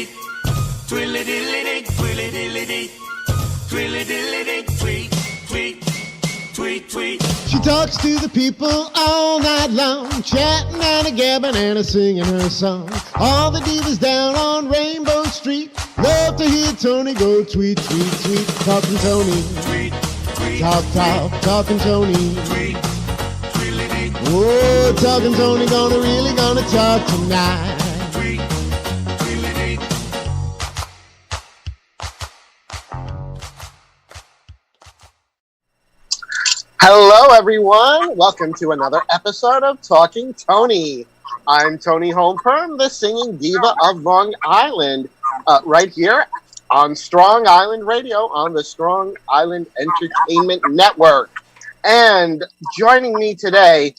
Twilly-dilly-dee, twilly-dilly-dee, twilly-dilly-dee, tweet, tweet, tweet, tweet. She talks to the people all night long, chatting and a-gabbing and a-singing her song. All the divas down on Rainbow Street love to hear Toni go tweet, tweet, tweet. Talking Toni, Tweet, tweet, talk, talking Toni. tweet, twilly-dee, Oh, talking Toni, really gonna talk tonight. tweet, twilly-dee. Hello, everyone. Welcome to another episode of Talking Toni. I'm Toni Holmperm, the singing diva of Long Island, right here on Strong Island Radio on the Strong Island Entertainment Network. And joining me today,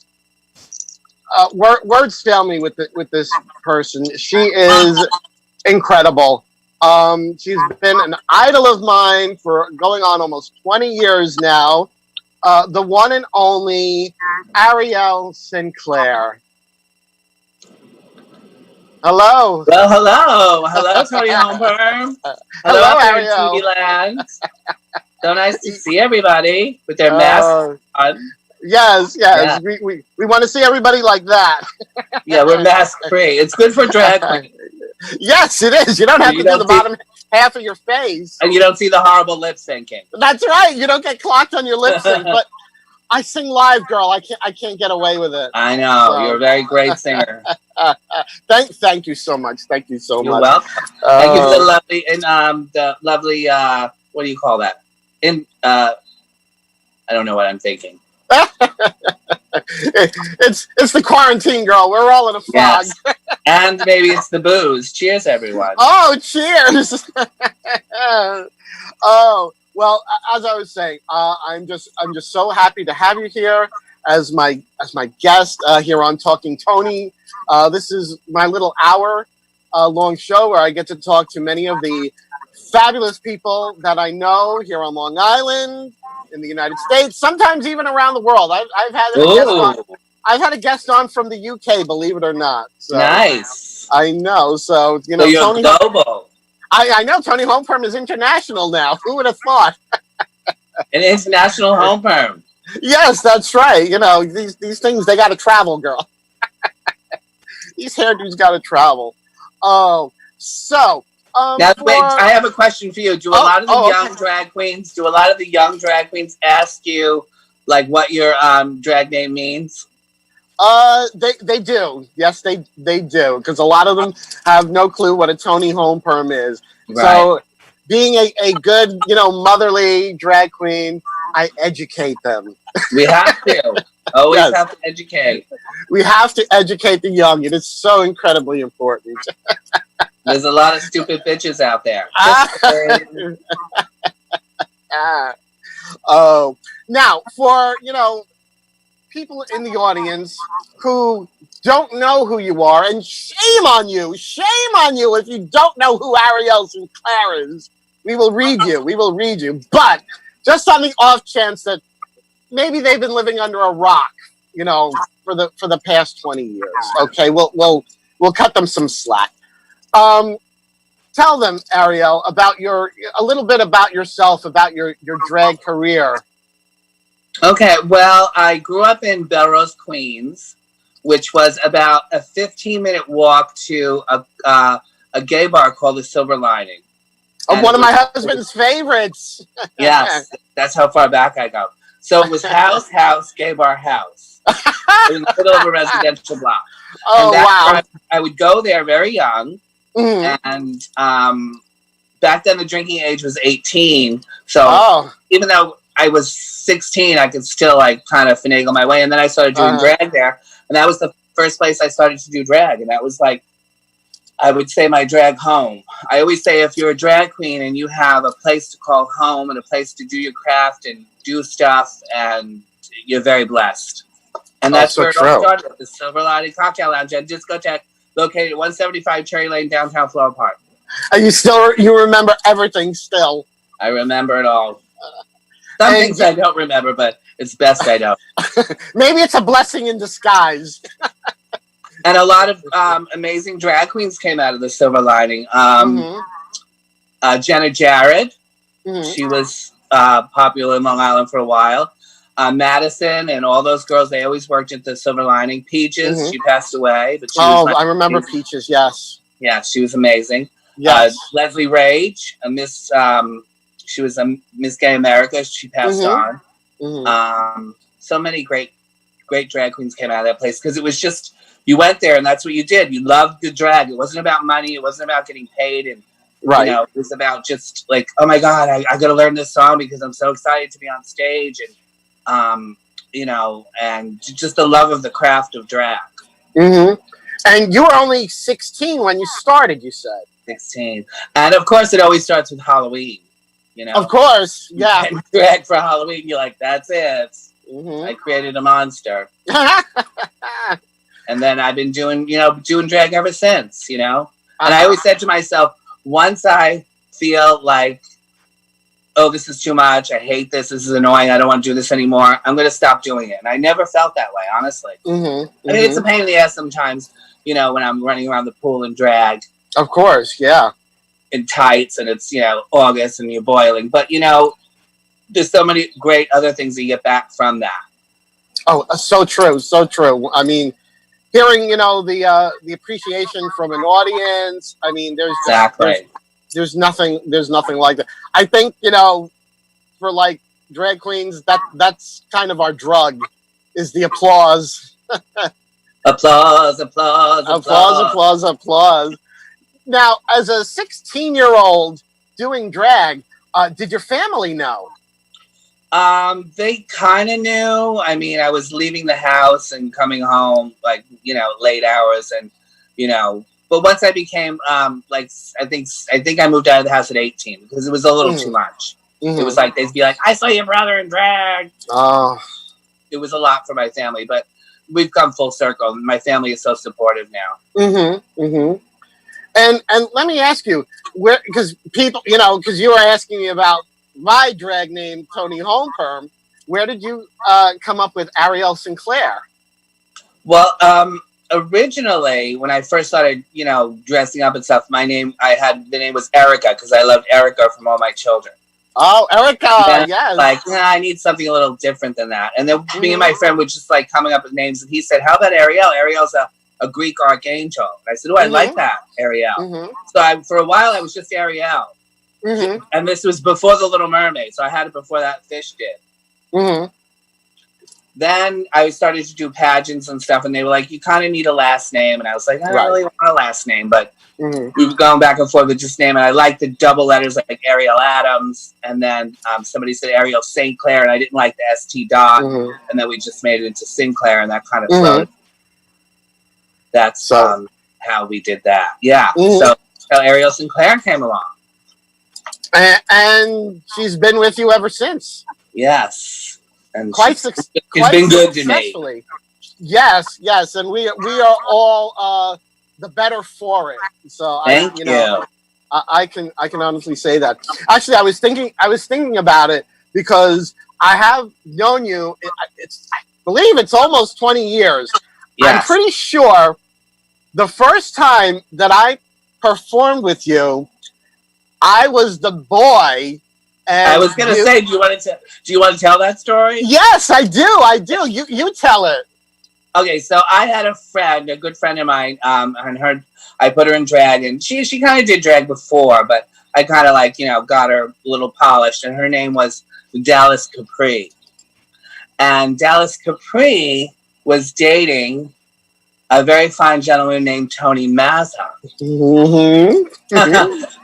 words fail me with this person. She is incredible. She's been an idol of mine for going on almost 20 years now. The one and only Ariel Sinclair. Hello. Well, hello, Toni Holmperm. Hello, Ariel. Ariel. TV land. So nice to see everybody with their masks on. Yes. Yeah. We want to see everybody like that. Yeah, we're mask free. It's good for drag queens, Yes, it is. You don't have You to do don't the see- bottom half of your face. and you don't see the horrible lip syncing. That's right. You don't get clocked on your lip sync. But I sing live, girl. I can't get away with it. I know Well. you're a very great singer. Thank you so much. Thank you so You're much. welcome. Thank you for the lovely what do you call that? I don't know what I'm thinking. It's the quarantine, girl. We're all in a fog. Yes. And maybe it's the booze. Cheers, everyone. Oh, cheers! Oh, well, as I was saying, I'm just so happy to have you here as my guest here on Talking Toni. This is my little hour long show where I get to talk to many of the fabulous people that I know here on Long Island, in the United States, sometimes even around the world. I've had a guest on. Ooh, I've had a guest on from the UK, believe it or not. So, nice. I know. So So you're Toni. global. I know Toni Holmperm is international now. Who would have thought? An international home perm. Yes, that's right. These things, they got to travel, girl. These hairdos got to travel. Oh, so Now, wait, I have a question for you. Do a lot of the young okay. drag queens, ask you like what your drag name means? They do. Yes, they do. Because a lot of them have no clue what a Toni Holmperm is. Right. So, being a good, motherly drag queen, I educate them. We have to. Always Yes. have to educate. We have to educate the young. It is so incredibly important. There's a lot of stupid bitches out there. Oh, now for people in the audience who don't know who you are, and shame on you if you don't know who Ariel Sinclair is. We will read you. But just on the off chance that maybe they've been living under a rock, for the past 20 years. Okay, we'll cut them some slack. Tell them, Ariel, a little bit about yourself, about your drag career. Okay, well, I grew up in Belrose, Queens, which was about a 15-minute walk to a gay bar called the Silver Lining. And One of my husband's favorites. Yes, that's how far back I go. So it was house, gay bar, house. In the middle of a residential block. Oh, and wow. I would go there very young. Mhm. And back then the drinking age was 18. So even though I was 16, I could still kind of finagle my way. And then I started doing drag there. And that was the first place I started to do drag. And that was I would say my drag home. I always say if you're a drag queen and you have a place to call home and a place to do your craft and do stuff, and you're very blessed. And that's so where it true. all started, the Silver Lining Cocktail Lounge and Discotheque, located at 175 Cherry Lane, downtown Floral Park. And you remember everything still. I remember it all. Some things I don't remember, but it's best I don't. Maybe it's a blessing in disguise. And a lot of amazing drag queens came out of the Silver Lining. Jenna Jared, she was popular in Long Island for a while. Madison and all those girls, they always worked at the Silver Lining. Peaches, she passed away. But she was I remember Peaches, yes. Yeah, she was amazing. Yes. Leslie Rage, she was a Miss Gay America. She passed on. So many great drag queens came out of that place because it was just, you went there and that's what you did. You loved the drag. It wasn't about money. It wasn't about getting paid. And, you know, it was about just like, oh my God, I got to learn this song because I'm so excited to be on stage. And, you know, and just the love of the craft of drag. And you were only 16 when you started, you said. 16. And of course, it always starts with Halloween. You know? Of course, yeah. Drag for Halloween, you're like, that's it. I created a monster. And then I've been doing drag ever since, you know? And I always said to myself, once I feel like, oh, this is too much, I hate this is annoying, I don't want to do this anymore, I'm going to stop doing it. And I never felt that way, honestly. I mean, it's a pain in the ass sometimes, you know, when I'm running around the pool in drag. Of course, yeah. In tights and it's, you know, August and you're boiling. But, you know, there's so many great other things that you get back from that. Oh, so true, so true. I mean, hearing, you know, the appreciation from an audience, I mean, there's nothing like that. I think, you know, for like drag queens, that's kind of our drug, is the applause. Applause, applause, applause. Applause, applause, applause. Now, as a 16-year-old doing drag, did your family know? They kind of knew. I mean, I was leaving the house and coming home, like, you know, late hours and, you know, but once I became, like, I think I moved out of the house at 18 because it was a little too much. It was like, they'd be like, I saw your brother in drag. Oh. It was a lot for my family, but we've come full circle. My family is so supportive now. And let me ask you, where, because people, you know, because you were asking me about my drag name, Toni Holmperm, where did you come up with Ariel Sinclair? Well, originally, when I first started, you know, dressing up and stuff, the name was Erica because I loved Erica from All My Children. Oh, Erica, yes. Like, I need something a little different than that. And then me and my friend were just like coming up with names, and he said, how about Ariel? Ariel's a Greek archangel. And I said, oh, I like that, Ariel. So for a while, I was just Ariel. And this was before The Little Mermaid, so I had it before that fish did. Then I started to do pageants and stuff, and they were like, you kind of need a last name. And I was like, I don't really want a last name, but we were going back and forth with just name, and I liked the double letters like Ariel Adams, and then somebody said Ariel St. Clair, and I didn't like the ST dot, and then we just made it into Sinclair, and that kind of flowed. That's how we did that. Yeah. So Ariel Sinclair came along. And she's been with you ever since. Yes. And quite been good to me. Yes, yes. And we are all the better for it. So Thank you. I can honestly say that. Actually, I was thinking about it because I have known you, I believe it's almost 20 years. Yes. I'm pretty sure the first time that I performed with you, I was the boy. And I was going to say, do you want to tell that story? Yes, I do. You tell it. Okay, so I had a friend, a good friend of mine, and I put her in drag, and she kind of did drag before, but I kind of like, you know, got her a little polished, and her name was Dallas Capri. And Dallas Capri was dating a very fine gentleman named Tony Mazza.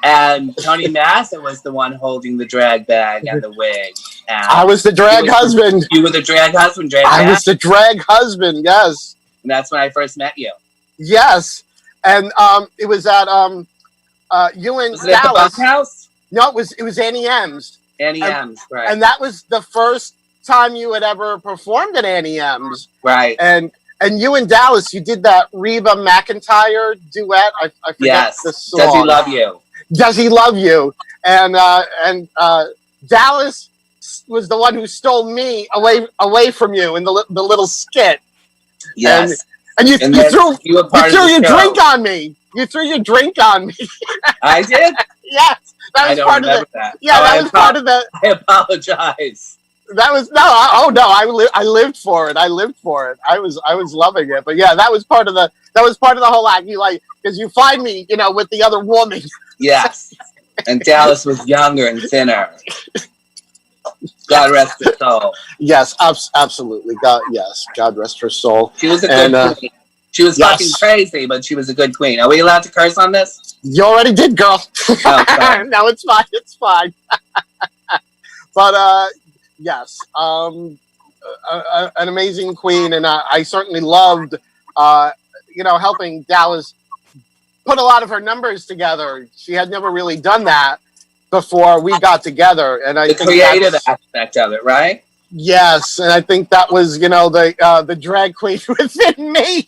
And Tony Mazza was the one holding the drag bag and the wig. And I was the drag husband. You were the drag husband, I was the drag husband, yes. And that's when I first met you. Yes. And it was at you and was it Dallas. At the Bunkhouse? No, it was Annie M's. Annie M's, right. And that was the first time you had ever performed at Annie M's. Right. And you and Dallas, you did that Reba McEntire duet. I forget the song. Does He Love You? Does He Love You? And Dallas was the one who stole me away from you in the little skit. Yes. And you then threw you were part of the your show. drink on me. You threw your drink on me. I did? Yes, that I was don't part of remember the. that. Yeah, Oh, that was part of the. I apologize. That was no. I lived for it. I lived for it. I was loving it. But yeah, that was part of the. That was part of the whole act. You like because you find me, with the other woman. Yes. And Dallas was younger and thinner. God rest her soul. Yes, absolutely. God rest her soul. She was a good queen. She was fucking crazy, but she was a good queen. Are we allowed to curse on this? You already did, girl. Oh, no, it's fine. It's fine. But yes, an amazing queen, and I certainly loved, helping Dallas put a lot of her numbers together. She had never really done that before we got together, and I the think creative aspect of it, right? Yes, and I think that was the drag queen within me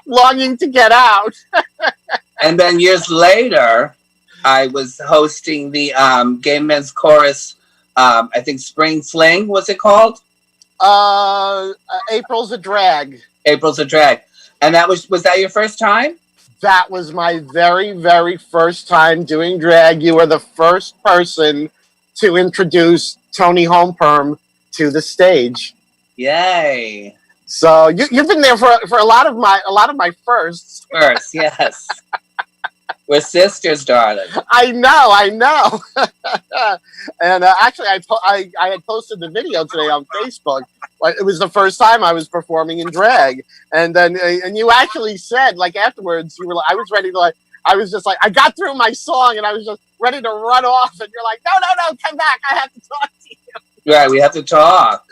longing to get out. And then years later, I was hosting the Gay Men's Chorus. I think Spring Fling, was it called? April's a Drag. April's a Drag, and that was that your first time? That was my very, very first time doing drag. You were the first person to introduce Toni Homeperm to the stage. Yay! So you've been there for a lot of my firsts. First, yes. We're sisters, darling. I know. And actually, I had posted the video today on Facebook. It was the first time I was performing in drag, and then and you actually said afterwards you were I was ready to I was just I got through my song and I was just ready to run off, and you're like, no, come back, I have to talk to you. Right, we have to talk.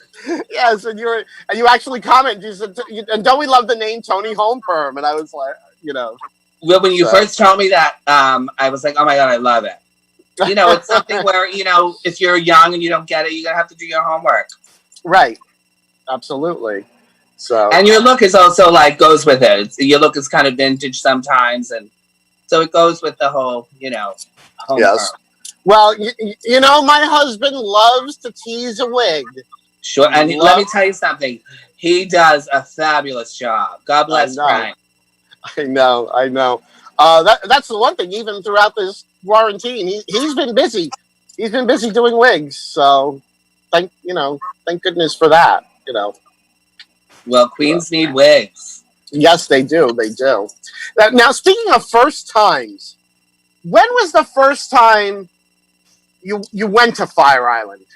Yes, and you actually commented. You said, and don't we love the name Toni Homeperm? And I was like, Well, when you first told me that, I was like, oh my God, I love it. It's something where, if you're young and you don't get it, you're going to have to do your homework. Right. Absolutely. So. And your look is also goes with it. Your look is kind of vintage sometimes. And so it goes with the whole, homework. Yes. Well, my husband loves to tease a wig. Sure. And let me tell you something. He does a fabulous job. God bless Frank. I know. That's the one thing. Even throughout this quarantine, he's been busy. He's been busy doing wigs. So, thank goodness for that. Well, queens need wigs. Yes, they do. They do. Now, speaking of first times, when was the first time you went to Fire Island?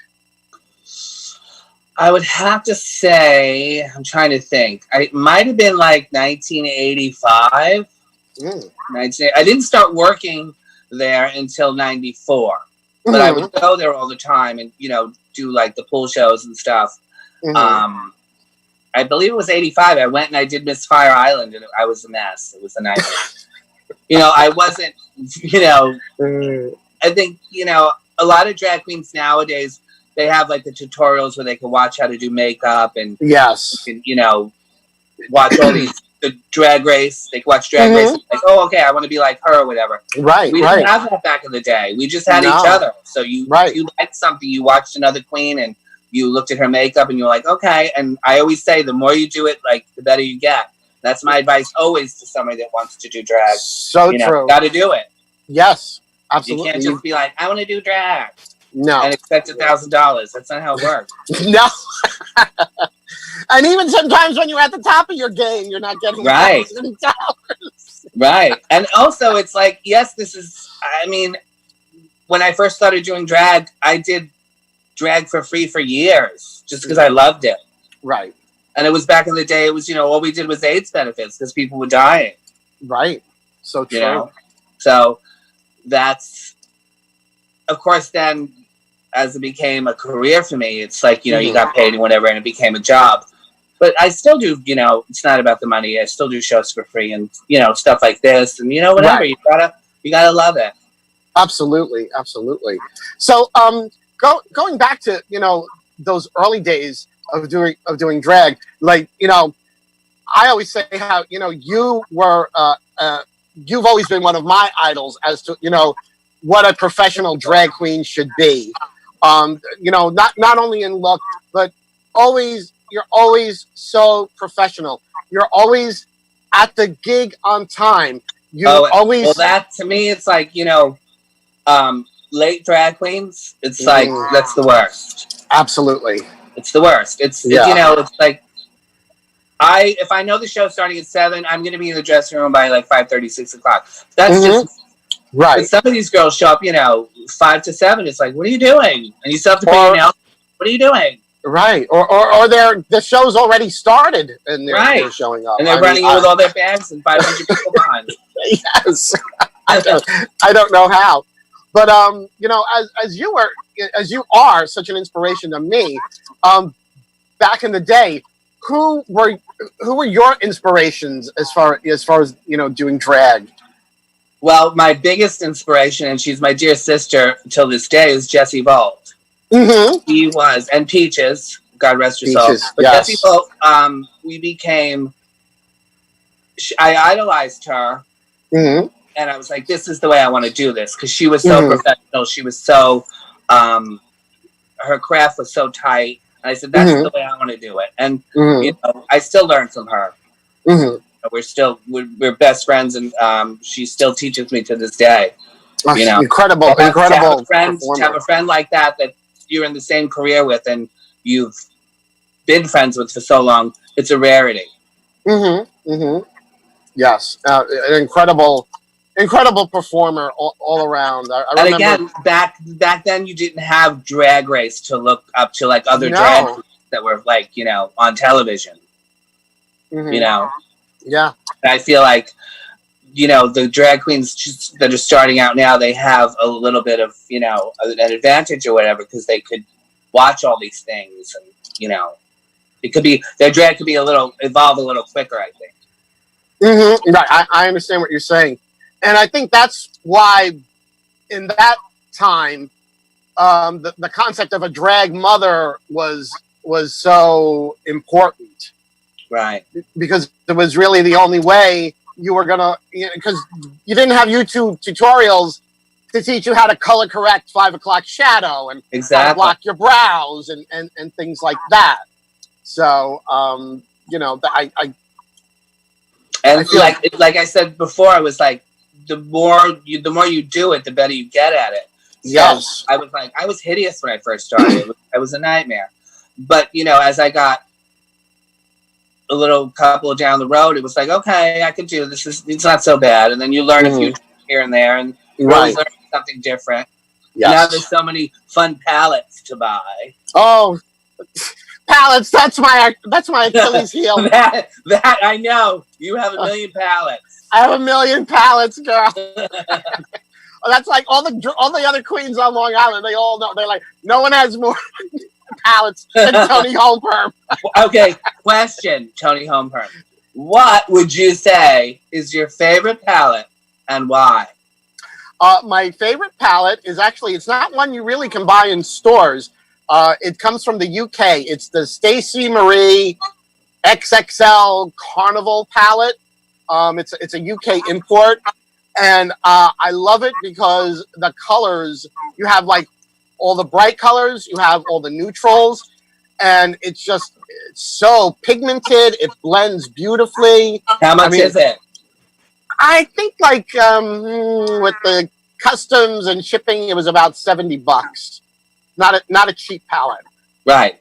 I would have to say, I'm trying to think. It might have been 1985. I didn't start working there until 94. But I would go there all the time and, do the pool shows and stuff. Mm-hmm. I believe it was 85. I went and I did Miss Fire Island, and I was a mess. It was a nightmare. I wasn't, I think, a lot of drag queens nowadays, they have the tutorials where they can watch how to do makeup and yes, and, watch all the drag race. They can watch drag race and oh, okay, I want to be like her or whatever. Right. We didn't have that back in the day. We just had each other. So you liked something, you watched another queen and you looked at her makeup and you're like, okay. And I always say the more you do it, the better you get. That's my advice always to somebody that wants to do drag. So true. Got to do it. Yes, absolutely. You can't just be like, I want to do drag. No. And expect $1,000. That's not how it works. No. And even sometimes when you're at the top of your game, you're not getting $1,000. Right. And also it's yes, when I first started doing drag, I did drag for free for years just because I loved it. Right. And it was back in the day, it was, all we did was AIDS benefits because people were dying. Right. So true. So that's, of course, then as it became a career for me, it's you got paid and whatever, and it became a job. But I still do, it's not about the money. I still do shows for free and, stuff like this and, whatever. Right. You gotta love it. Absolutely. Absolutely. So, going back to, those early days of doing drag, I always say how, you were, you've always been one of my idols as to, what a professional drag queen should be. Not only in look, but always, always so professional. You're always at the gig on time. You always. Well, that to me, it's like, late drag queens. It's like that's the worst. Absolutely, it's the worst. It's it's like if I know the show's starting at 7, I'm going to be in the dressing room by like 5:30, 6 o'clock. That's just right. But some of these girls show up, 5 to 7. It's like, what are you doing? And you still have to pay your nails. What are you doing? Right, or the show's already started and they're showing up, and they're running in with all their bags and 500 people behind. Yes, I don't know how, but as you are such an inspiration to me, back in the day, who were your inspirations as far as doing drag? Well, my biggest inspiration, and she's my dear sister till this day, is Jessie Volt. He was, and Peaches, God rest her soul. But yes. Jessie Volt, we became. I idolized her, and I was like, "This is the way I want to do this," because she was so professional. She was so, her craft was so tight. And I said, "That's the way I want to do it." And I still learn from her. We're best friends, and she still teaches me to this day. Incredible. To have a friend like that you're in the same career with and you've been friends with for so long, it's a rarity. Yes, an incredible performer all around. I and remember, again, back then you didn't have Drag Race to look up to like other drag queens that were like on television. Yeah, and I feel like the drag queens that are starting out now, they have a little bit of, an advantage or whatever, because they could watch all these things and, it could be, their drag could be evolve a little quicker, I think. Right. I understand what you're saying. And I think that's why in that time, the concept of a drag mother was so important. Right. Because it was really the only way you were gonna, because you didn't have YouTube tutorials to teach you how to color correct 5 o'clock shadow and how to block your brows and things like that. So I feel like I said before, I was like, the more you do it, the better you get at it. So yes. I was hideous when I first started. I was a nightmare. But as I got a little couple down the road, it was like, okay, I can do this. It's not so bad. And then you learn a few here and there, and you always learn something different. Yes. Now there's so many fun palettes to buy. Oh, palettes! That's my Achilles heel. that I know. You have a million palettes. I have a million palettes, girl. That's like all the other queens on Long Island. They all know. They're like, no one has more palettes than Toni Homeperm. Okay, question, Toni Homeperm. What would you say is your favorite palette and why? My favorite palette is it's not one you really can buy in stores. It comes from the UK. It's the Stacey Marie XXL Carnival palette. It's a UK import. And I love it because the colors, you have like all the bright colors, you have all the neutrals, and it's so pigmented. It blends beautifully. How much is it? I think like with the customs and shipping, it was about $70. Not a cheap palette. Right.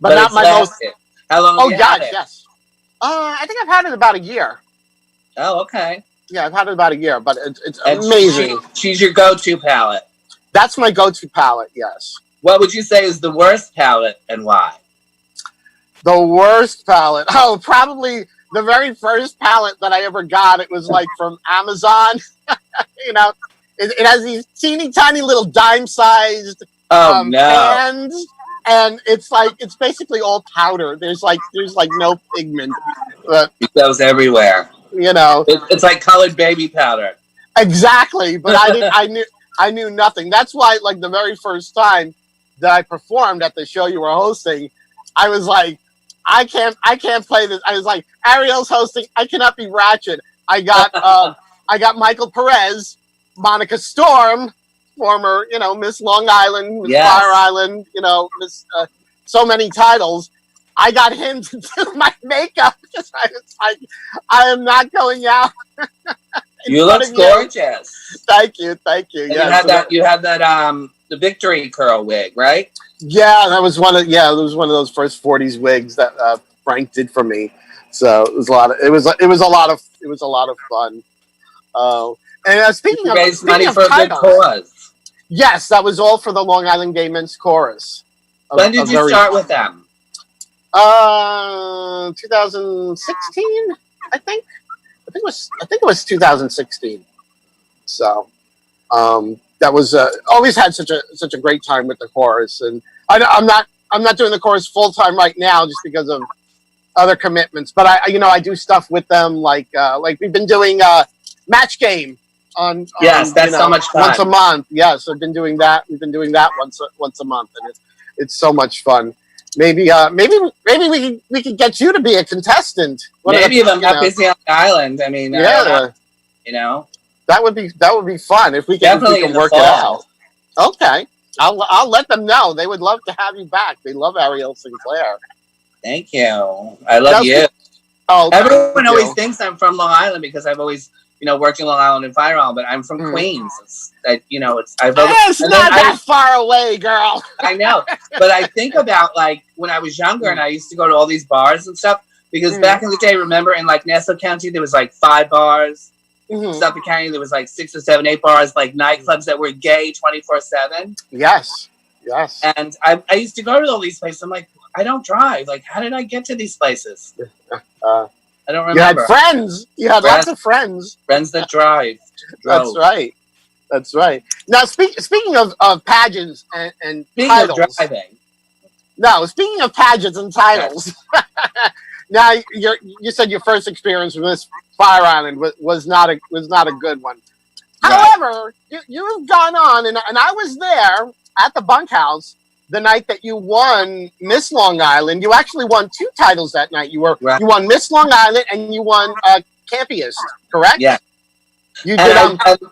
But not my most. How long have you had it? Yes. I think I've had it about a year. Oh, okay. Yeah, I've had it about a year, but it's amazing. She's your go-to palette. That's my go-to palette, yes. What would you say is the worst palette and why? The worst palette? Oh, probably the very first palette that I ever got. It was like from Amazon. It has these teeny tiny little dime-sized pans, and it's basically all powder. There's no pigment. It goes everywhere. It's like colored baby powder. Exactly, but I knew nothing. That's why, like, the very first time that I performed at the show you were hosting, I was like, I can't play this. I was like, Ariel's hosting. I cannot be Ratchet. I got Michael Perez, Monica Storm, former, Miss Long Island, Miss Fire Island, Miss so many titles, I got him to do my makeup because I was like, I am not going out. You look gorgeous. Thank you. And you had that the Victory curl wig, right? Yeah, that was one of those first 40s wigs that Frank did for me. So it was a lot of fun. And speaking of raise money for titles, a good cause. Yes, that was all for the Long Island Gay Men's Chorus. When did you start with them? 2016, I think it was 2016. So that was always had such a great time with the chorus, and I'm not doing the chorus full time right now just because of other commitments. But I do stuff with them, like we've been doing Match Game on yes, that's so much fun. Once a month. Yes, I've been doing that. We've been doing that once a month, and it's so much fun. Maybe we could get you to be a contestant. Maybe if I'm not busy on the island. I mean, that would be fun if we can work it out. Okay, I'll let them know. They would love to have you back. They love Ariel Sinclair. Thank you. I love you. Everyone always thinks I'm from Long Island because I've always worked in Long Island and Fire Island, but I'm from Queens. It's not that far away, girl. I know, but I think about like when I was younger and I used to go to all these bars and stuff because back in the day, remember in like Nassau County there was like 5 bars. Suffolk County there was like 6 or 7, 8 bars, like nightclubs that were gay 24/7. Yes. And I used to go to all these places. I'm like, I don't drive. Like, how did I get to these places? I don't remember. You had friends. You had lots of friends. Friends that drive. That's right. Now, speaking of pageants and titles. Of driving. No, speaking of pageants and titles. Now, you said your first experience with Miss Fire Island was not a good one. Right. However, you've gone on, and I was there at the bunkhouse the night that you won Miss Long Island. You actually won 2 titles that night. You won Miss Long Island and you won Campiest, correct? Yeah. You did.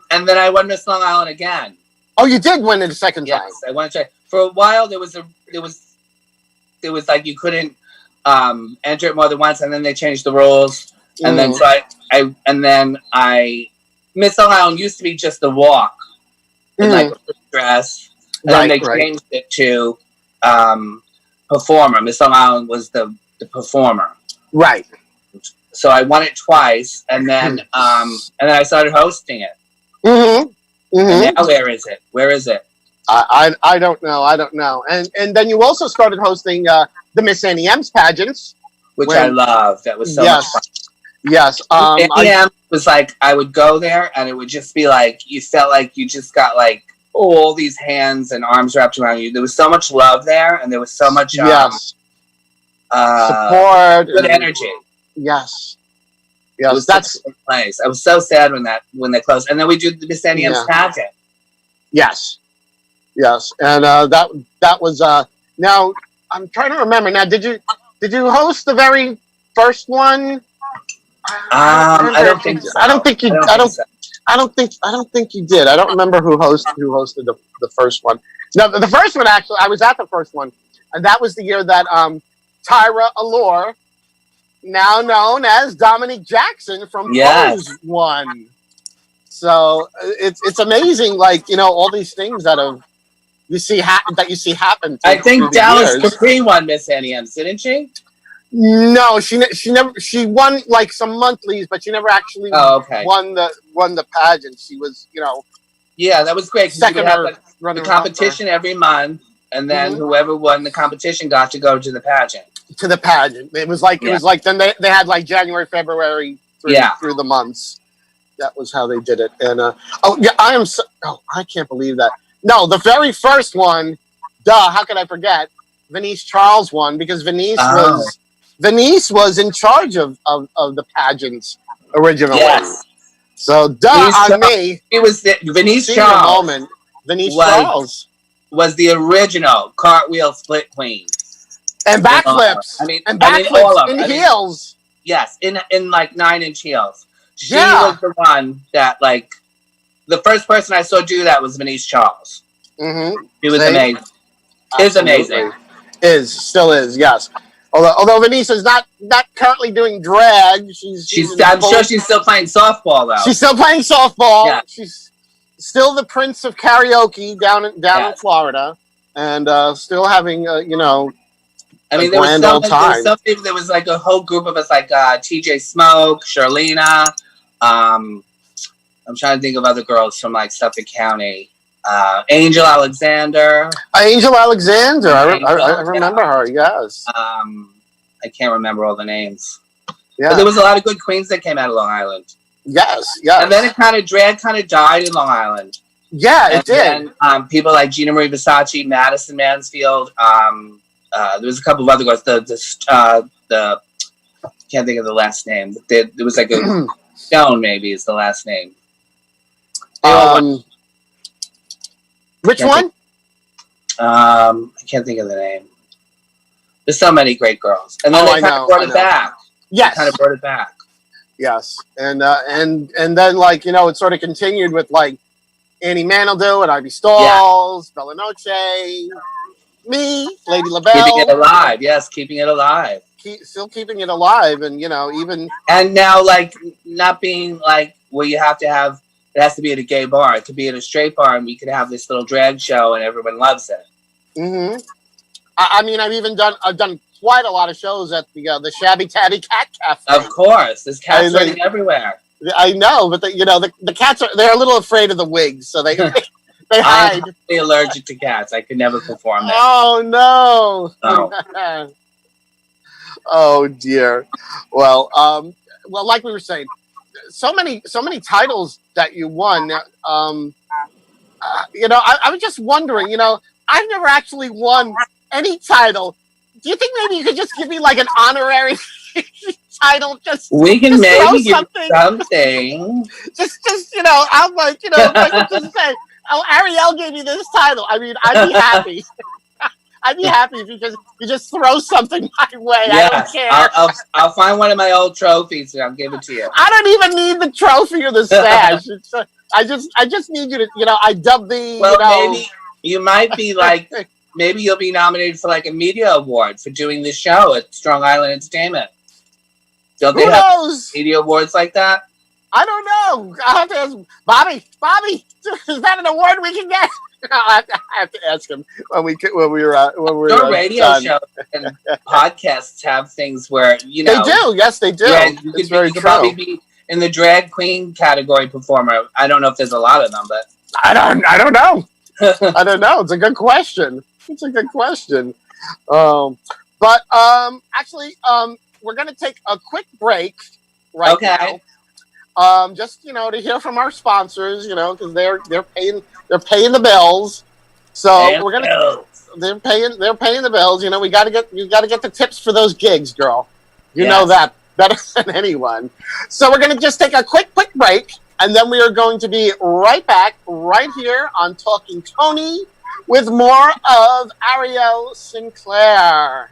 And then I won Miss Long Island again. Oh, you did win it a second time. Yes, I won it. For a while, there was like you couldn't enter it more than once, and then they changed the rules. And then Miss Long Island used to be just the walk in like a dress. And then they changed it to performer. Miss Long Island was the performer. Right. So I won it twice, and then I started hosting it. And now where is it? I don't know. And then you also started hosting the Miss Annie M's pageants, which I love. That was so much fun. Yes. Annie M was like I would go there, and it would just be like you felt like you just got like all these hands and arms wrapped around you. There was so much love there, and there was so much support, good energy. Yes, that's a place. I was so sad when they closed, and then we do the Miss Annie M's pageant. Yes, and that was. Now I'm trying to remember. Now, did you host the very first one? I don't think so. I don't think you did. I don't remember who hosted the first one. No, the first one actually, I was at the first one, and that was the year that Tyra Allure, now known as Dominique Jackson from Pose, won. So it's amazing, like all these things that you see happen. I think Dallas Capri won Miss Annie M's, didn't she? No, she won like some monthlies, but she never actually won the pageant. She was, Yeah, that was great. Second the competition every month, and then whoever won the competition got to go to the pageant. It was like then they had like January, February through the months. That was how they did it. And I can't believe that. No, the very first one, how could I forget? Venice Charles won because Venice was in charge of the pageants originally. Yes. So on me. It was Venice Charles. Venice Charles was the original cartwheel split queen. And backflips. Backflips in heels. Yes, in like 9-inch heels. She was the one that like the first person I saw do that was Venice Charles. She was amazing. Is amazing. Still is, yes. Although Vanisa's not currently doing drag, I'm sure she's still playing softball though. She's still playing softball. Yeah. She's still the prince of karaoke down in Florida, and still having there was like a whole group of us, like TJ Smoke, Charlena. I'm trying to think of other girls from like Suffolk County. Angel Alexander. I remember her. Yes. I can't remember all the names. Yeah. But there was a lot of good queens that came out of Long Island. Yes. And then drag kind of died in Long Island. Yeah, it did. Then, people like Gina Marie Versace, Madison Mansfield. There was a couple of other girls. The can't think of the last name. There was like a Stone, maybe is the last name. Which one? I can't think of the name. There's so many great girls, and then they kind of brought it back. Yes, kind of brought it back. Yes, and then like it sort of continued with like Annie Manildo and Ivy Stalls, Bella Noche, me, Lady LaBelle. Keeping it alive, yes, keeping it alive. Still keeping it alive, and even. And now, like, not being like where you have to have. It has to be at a gay bar. It could be at a straight bar, and we could have this little drag show, and everyone loves it. Mm-hmm. I mean, I've done quite a lot of shows at the Shabby Tabby Cat Cafe. Of course, there's cats running everywhere. I know, but the cats they're a little afraid of the wigs, so they hide. I'm allergic to cats. I could never perform that. Oh no! Oh, oh dear. Well, like we were saying. So many titles that you won. I was just wondering. I've never actually won any title. Do you think maybe you could just give me like an honorary title? We can maybe give something. Just I'm like just say, oh, Ariel gave me this title. I mean, I'd be happy. I'd be happy if you just throw something my way. Yeah, I don't care. I'll find one of my old trophies and I'll give it to you. I don't even need the trophy or the sash. I just need you to, I dub the. Well, maybe you might be like, maybe you'll be nominated for like a media award for doing this show at Strong Island Entertainment. Don't they have media awards like that? I don't know. I'll have to ask Bobby. Bobby, is that an award we can get? I have to ask him when we're Your radio show and podcasts have things where they do. Yes, they do. Yeah, you could probably be in the drag queen category performer. I don't know if there's a lot of them, but I don't know. I don't know. It's a good question. Actually, we're gonna take a quick break right now. Just to hear from our sponsors, because they're paying the bills. So they're paying the bills. You got to get the tips for those gigs, girl. You know that better than anyone. So we're gonna just take a quick break, and then we are going to be right back right here on Talking Toni with more of Ariel Sinclair.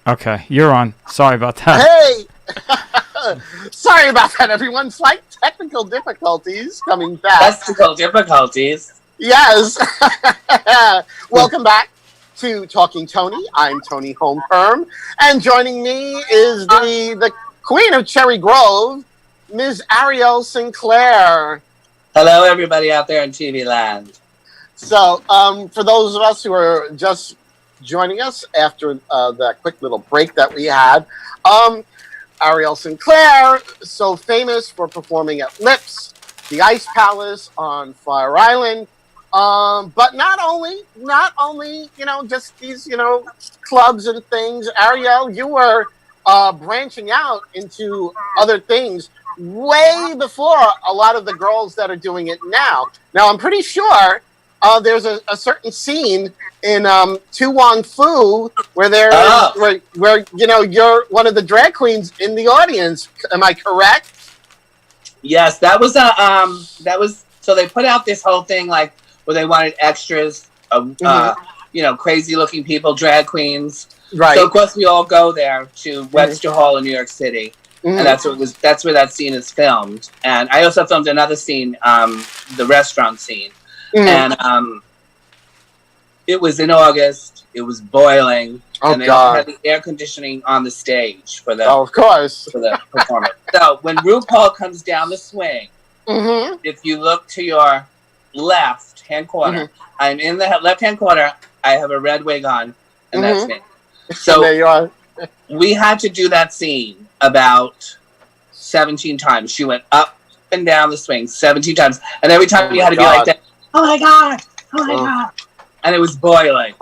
Okay, you're on. Sorry about that. Hey! Sorry about that, everyone. Slight technical difficulties coming back. Technical difficulties? Yes. Welcome back to Talking Toni. I'm Toni Homeperm. And joining me is the queen of Cherry Grove, Ms. Ariel Sinclair. Hello, everybody out there in TV land. So, for those of us who are just joining us after that quick little break that we had, Ariel Sinclair, so famous for performing at Lips, the Ice Palace on Fire Island, but not only just these clubs and things. Ariel, you were branching out into other things way before a lot of the girls that are doing it now. Now, I'm pretty sure there's a certain scene in Tu Wong Fu where where you're one of the drag queens in the audience. Am I correct? Yes, that was so they put out this whole thing like where they wanted extras of crazy looking people, drag queens. Right. So of course we all go there to Webster Hall in New York City. And that's where that scene is filmed. And I also filmed another scene, the restaurant scene. And it was in August. It was boiling. And they had the air conditioning on the stage for the of course for the performance. So when RuPaul comes down the swing, if you look to your left hand corner, I'm in the left hand corner. I have a red wig on, and that's me. So there you are. We had to do that scene about 17 times. She went up and down the swing 17 times, and every time you had to be like that. Oh my god! Oh my god! And it was boiling.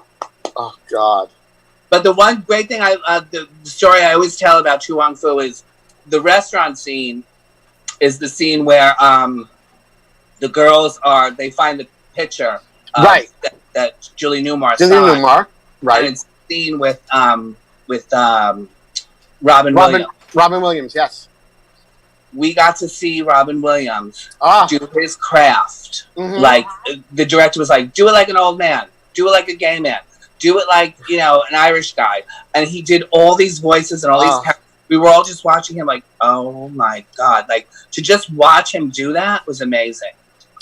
Oh god! But the one great thing the story I always tell about Tu Wong Fu is the restaurant scene is the scene where the girls they find the picture that Julie Newmar signed. Right? And it's a scene with Robin Williams. Robin Williams, yes. We got to see Robin Williams do his craft. Like the director was like, do it like an old man, do it like a gay man, do it like an Irish guy, and he did all these voices and all these. We were all just watching him like, oh my god! Like to just watch him do that was amazing.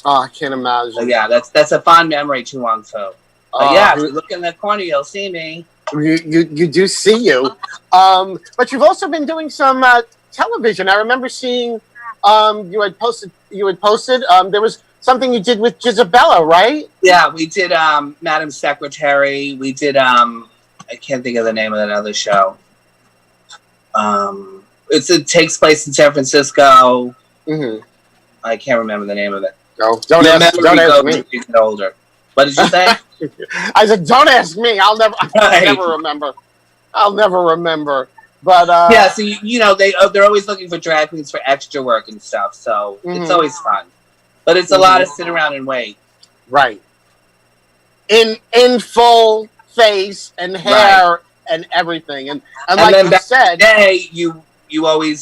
Oh, I can't imagine. So, yeah, that's a fond memory to Wong Fu. Yeah, if you look in the corner, you'll see me. You do see you, but you've also been doing some television. I remember seeing you had posted. There was something you did with Jezabella, right? Yeah, we did Madam Secretary. We did I can't think of the name of that other show. It takes place in San Francisco. I can't remember the name of it. No, don't ask me. You get older. What did you say? I said, don't ask me. I'll never remember. I'll never remember. But yeah, so they're always looking for drag queens for extra work and stuff. So it's always fun, but it's a lot of sit around and wait. Right. In full face and hair and everything, and like then you said, today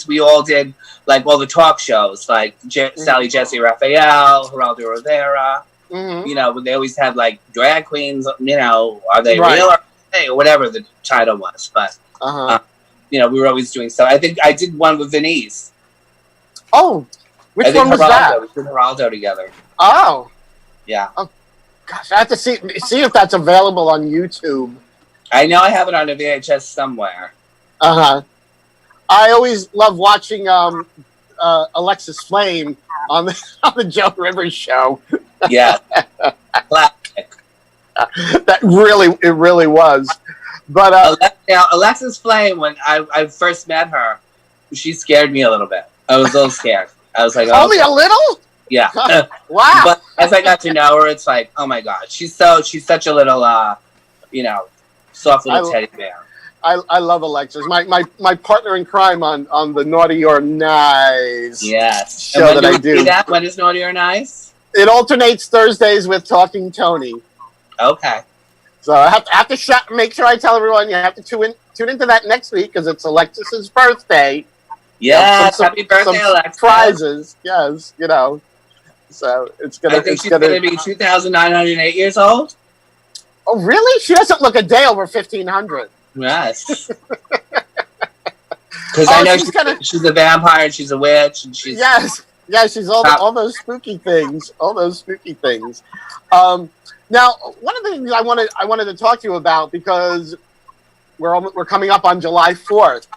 we all did like all the talk shows like Sally Jesse Raphael, Geraldo Rivera. They always had like drag queens. Are they real or whatever the title was? But we were always doing so. I think I did one with Denise. Oh, which one was that? We did Geraldo together. Oh, yeah. Oh, gosh, I have to see if that's available on YouTube. I know I have it on a VHS somewhere. I always love watching Alexis Flame on the Joe Rivers show. Yeah, classic. It really was. But Alexis Flame, when I first met her, she scared me a little bit. I was a little scared. I was like, only a little? Yeah. Wow. But as I got to know her, it's like, oh my god, she's such a little, soft little teddy bear. I love Alexis. My partner in crime on the Naughty or Nice show that I do. When is Naughty or Nice? It alternates Thursdays with Talking Toni. Okay. So I have to make sure I tell everyone you have to tune into that next week because it's Alexis's birthday. Yes, happy birthday, Alexis. Prizes, yes, So it's gonna. I think she's gonna be 2,908 years old. Oh, really? She doesn't look a day over 1,500. Yes. Because I know she's a vampire, and she's a witch, and she's she's all those spooky things. All those spooky things. Now, one of the things I wanted to talk to you about because we're coming up on July 4th.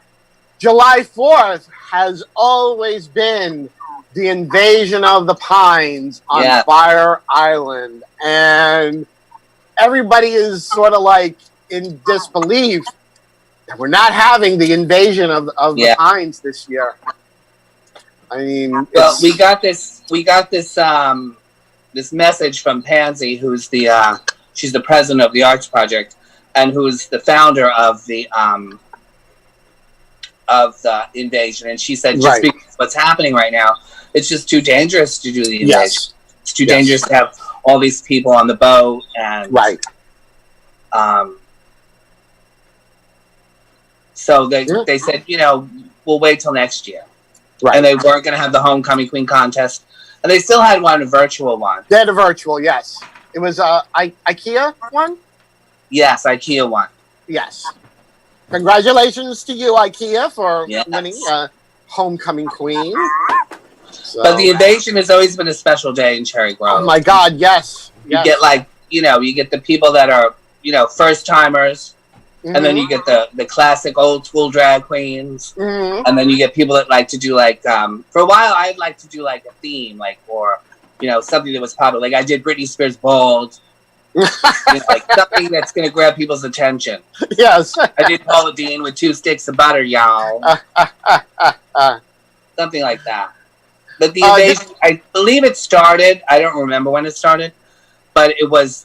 July 4th has always been the invasion of the Pines on Fire Island, and everybody is sort of like in disbelief that we're not having the invasion of the Pines this year. I mean, well, we got this this message from Pansy, who's she's the president of the Arts Project, and who's the founder of the invasion. And she said, just because what's happening right now, it's just too dangerous to do the invasion. Yes. It's too dangerous to have all these people on the boat, and so they said, you know, we'll wait till next year. Right. And they weren't going to have the Homecoming Queen contest. And they still had a virtual one. They had a virtual, yes. It was IKEA one? Yes, IKEA one. Yes. Congratulations to you, IKEA, for winning Homecoming Queen. So. But the invasion has always been a special day in Cherry Grove. Oh, my God, yes. You get, like, you know, you get the people that are, you know, first-timers. And then you get the classic old school drag queens. And then you get people that like to do like, for a while I'd like to do like a theme, like, or, you know, something that was popular. Like I did Britney Spears Bald. You know, like something that's going to grab people's attention. Yes. I did Paula Dean with 2 sticks of butter, y'all. Something like that. But the invasion, I believe it started, I don't remember when it started, but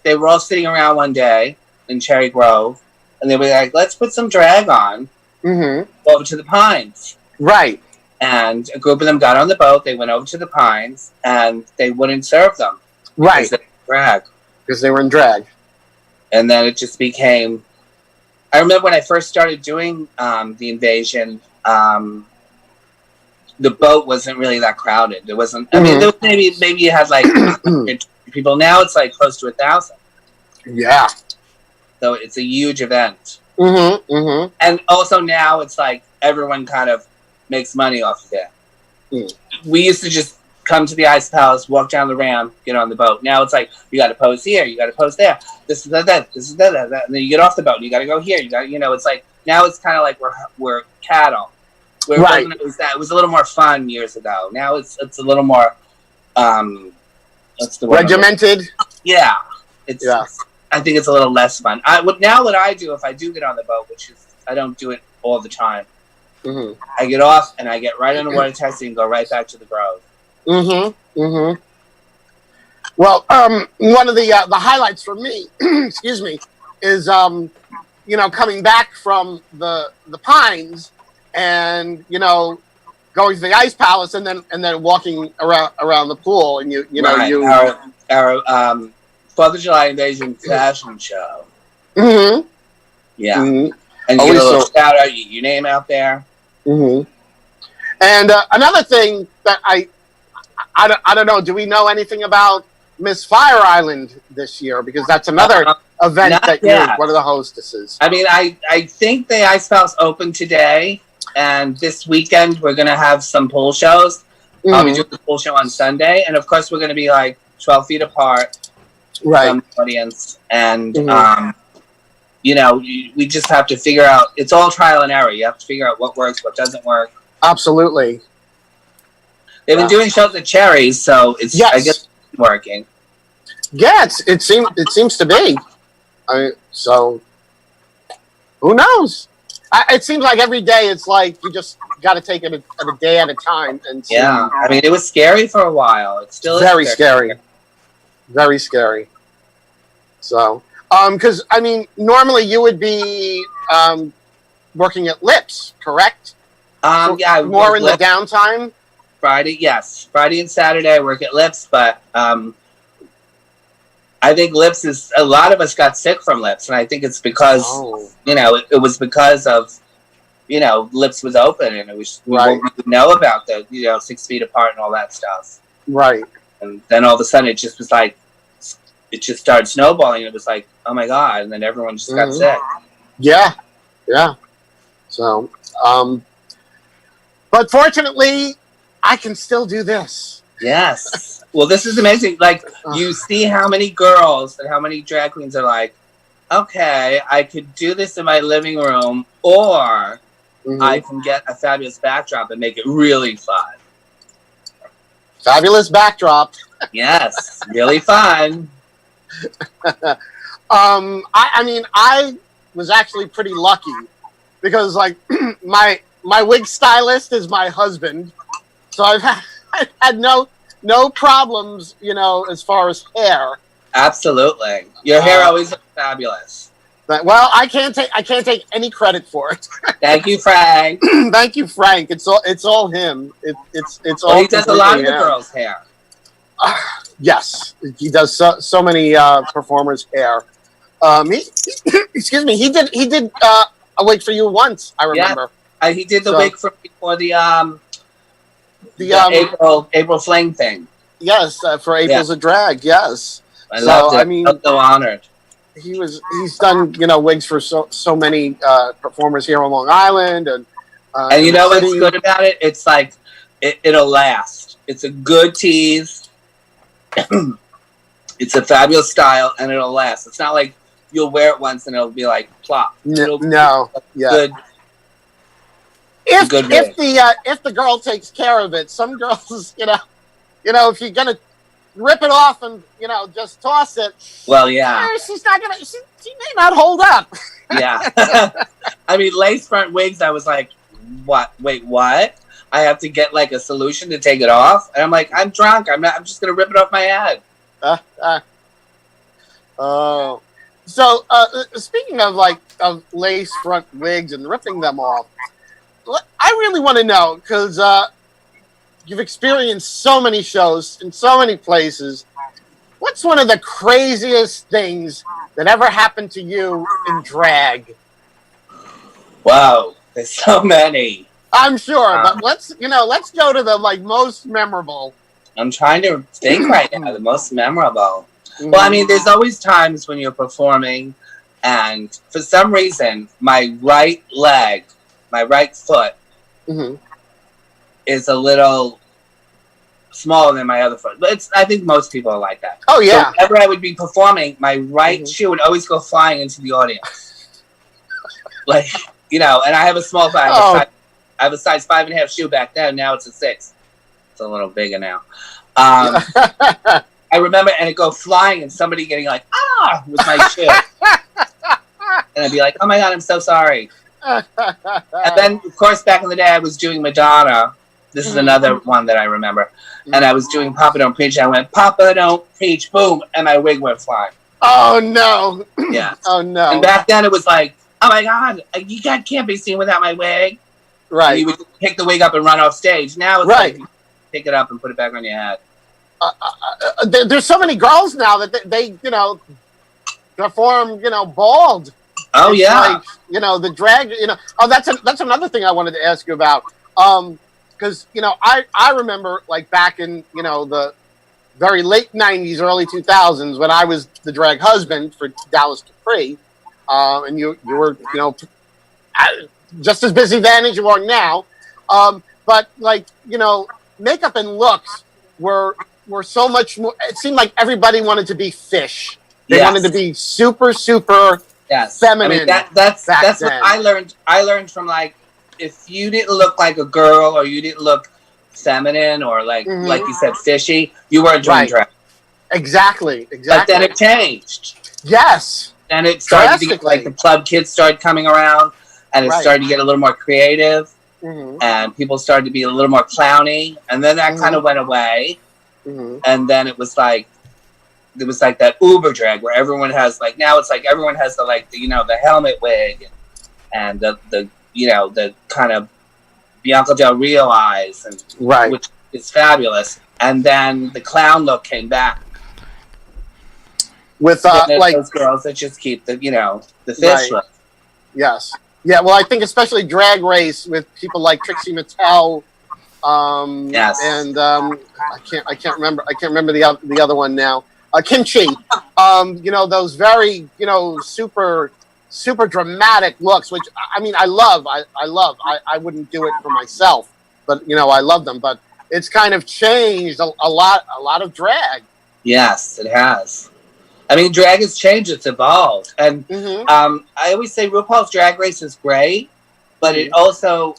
they were all sitting around one day in Cherry Grove. And they were like, let's put some drag on over to the Pines. Right. And a group of them got on the boat. They went over to the Pines, and they wouldn't serve them. Right. Because they were in drag. And then it just became... I remember when I first started doing the invasion, the boat wasn't really that crowded. There wasn't... I mean, there was maybe you had like people. Now it's like close to 1,000. Yeah. So it's a huge event. And also now it's like everyone kind of makes money off of it. We used to just come to the Ice Palace, walk down the ramp, get on the boat. Now it's like, you got to pose here, you got to pose there. This is that, this is that. And then you get off the boat and you got to go here. You got, you know, it's like, now it's kind of like we're cattle. It was a little more fun years ago. Now it's a little more, what's the word? Regimented? Yeah. I think it's a little less fun. Now what I do, if I do get on the boat, which is, I don't do it all the time, I get off and I get right on the water taxi and go right back to the Grove. Well, one of the highlights for me, excuse me, is, you know, coming back from the Pines and, you know, going to the Ice Palace and then walking around the pool and our 4th of July Invasion fashion show. Yeah. And you get a little shout out, your name out there. And another thing that I don't know, do we know anything about Miss Fire Island this year? Because that's another event that you're one of the hostesses. I mean, I think the Ice Palace opened today, and this weekend we're going to have some pool shows. I'll be doing the pool show on Sunday, and of course we're going to be like 12 feet apart. From the audience, and you know, we just have to figure out. It's all trial and error. You have to figure out what works, what doesn't work. Absolutely. They've been doing shows at Cherries, so it's I guess it's working. Yeah, it seems to be. So who knows? It seems like every day it's like you just got to take it a day at a time. And see. Yeah, I mean, it was scary for a while. It's still very scary. Very scary. So, because, I mean, normally you would be working at Lips, correct? Yeah. More in the downtime? Friday, yes. Friday and Saturday I work at Lips, but I think Lips is, a lot of us got sick from Lips, and I think it's because, you know, it was because of, you know, Lips was open, and it was, we didn't know about the, you know, 6 feet apart and all that stuff. Right. And then all of a sudden it just was like, it just started snowballing. It was like, oh my God. And then everyone just got sick. Yeah. Yeah. So, but fortunately, I can still do this. Yes. Well, this is amazing. Like, you see how many girls and how many drag queens are like, okay, I could do this in my living room, or I can get a fabulous backdrop and make it really fun. Fabulous backdrop. Yes, really fun. I mean, I was actually pretty lucky because, like, my wig stylist is my husband, so I've had no problems, as far as hair. Absolutely, your hair always looks fabulous. But, well, I can't take any credit for it. Thank you, Frank. Thank you, Frank. It's all him. It's all. Well, he does a lot of the girls' hair. Yes, he does so many performers' hair. Excuse me. He did a wig for you once. I remember. Yeah, he did the wig for the April Fling thing. Yes, for April's a Drag. Yes, I loved it. I mean, I'm so honored. He's done wigs for so many performers here on Long Island, and you know what's good about it? It's like it'll last. It's a good tease. It's a fabulous style, and it'll last. It's not like you'll wear it once and it'll be like plop. No, Good. If the girl takes care of it, some girls, if you're gonna rip it off and just toss it. Well, yeah, she's not gonna. She may not hold up. Yeah. I mean, lace front wigs. I was like, what? Wait, what? I have to get like a solution to take it off, and I'm like, I'm drunk. I'm just gonna rip it off my head. Oh. So, speaking of of lace front wigs and ripping them off, I really want to know, because you've experienced so many shows in so many places. What's one of the craziest things that ever happened to you in drag? Wow, there's so many. I'm sure, but let's go to the most memorable. I'm trying to think right now, the most memorable. Well, I mean, there's always times when you're performing, and for some reason, my right leg, my right foot, is a little smaller than my other foot. But I think most people are like that. Oh, yeah. So whenever I would be performing, my right shoe would always go flying into the audience. And I have a small foot. I have a size 5.5 shoe back then. Now it's a 6. It's a little bigger now. I remember, and it go flying, and somebody getting like, with my shoe. And I'd be like, oh my God, I'm so sorry. And then, of course, back in the day, I was doing Madonna. This is another one that I remember. And I was doing Papa Don't Preach. I went, Papa Don't Preach, boom, and my wig went flying. Oh, no. Yeah. Oh, no. And back then, it was like, oh my God, you can't be seen without my wig. Right. And you would pick the wig up and run off stage. Now it's like, you pick it up and put it back on your head. There's so many girls now that they perform, bald. Oh, it's yeah. Like, the drag, Oh, that's another thing I wanted to ask you about. Because, I remember, like, back in, the very late 90s, early 2000s, when I was the drag husband for Dallas Capri, and you were, just as busy then as you are now. But, like, makeup and looks were so much more. It seemed like everybody wanted to be fish. They wanted to be super, super feminine. I mean, that's what I learned. I learned from, like, if you didn't look like a girl or you didn't look feminine or like you said, fishy, you weren't doing drag. Exactly. But then it changed. Yes. Then it started to get, like, the club kids started coming around, and it started to get a little more creative, and people started to be a little more clowny, and then that kind of went away. And then it was like that Uber drag where everyone has, like, now it's like everyone has the helmet wig and the kind of Bianca Del Rio eyes, and which is fabulous. And then the clown look came back with like those girls that just keep the fish look. Yes. Yeah. Well, I think especially Drag Race with people like Trixie Mattel. Yes. And I can't remember the other one now. Kimchi. Those very super dramatic looks, which I mean I love. I wouldn't do it for myself, but I love them. But it's kind of changed a lot of drag. Yes, it has. I mean, drag has changed. It's evolved, and I always say RuPaul's Drag Race is great, but it also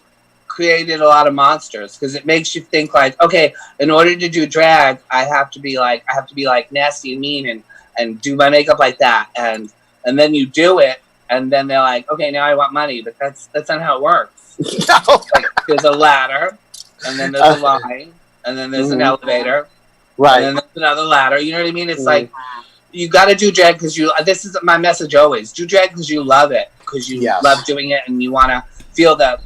created a lot of monsters because it makes you think like, okay, in order to do drag, I have to be like nasty and mean and do my makeup like that, and then you do it, and then they're like, okay, now I want money, but that's not how it works. No. Like, there's a ladder, and then there's a line, and then there's an elevator, right, and then there's another ladder. You know what I mean? It's like you got to do drag because you. This is my message always: do drag because you love it, because you love doing it, and you want to feel the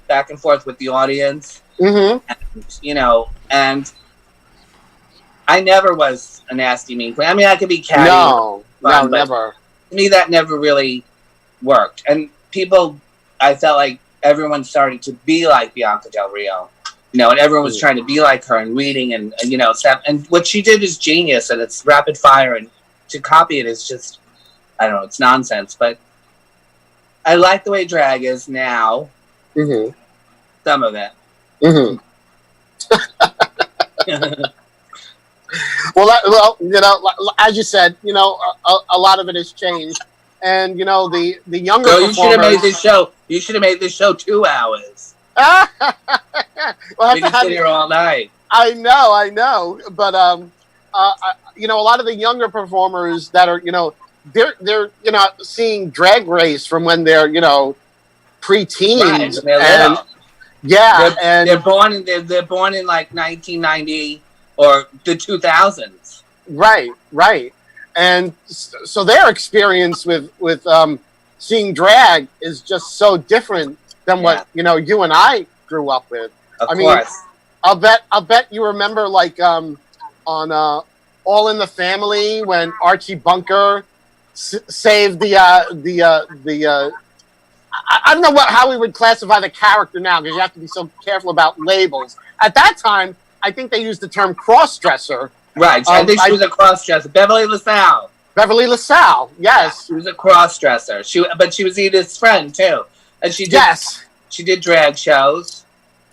back and forth with the audience. And, you know, and I never was a nasty mean queen. I mean, I could be catty. No, never. To me, that never really worked. And people, I felt like everyone started to be like Bianca Del Rio, you know, and everyone was trying to be like her and reading and you know, stuff. And what she did is genius, and it's rapid fire, and to copy it is just, I don't know, it's nonsense. But I like the way drag is now. Some of it. Well, you know, as you said, you know, a lot of it has changed, and you know, the younger. So you should have made this show. You should have made this show 2 hours. We can sit here all night. I know, but you know, a lot of the younger performers that are, you know, they're you know, seeing Drag Race from when they're, you know, pre-teens, and they're born in like 1990 or the 2000s. Right, and so their experience with seeing drag is just so different than what, you know, you and I grew up with. Of course. I'll bet you remember, like, on All in the Family, when Archie Bunker saved the I don't know how we would classify the character now, because you have to be so careful about labels. At that time, I think they used the term cross-dresser. Right. I think she was a cross-dresser. Beverly LaSalle. Beverly LaSalle, yes. Yeah, she was a cross-dresser. But she was Edith's friend, too. And she did, she did drag shows.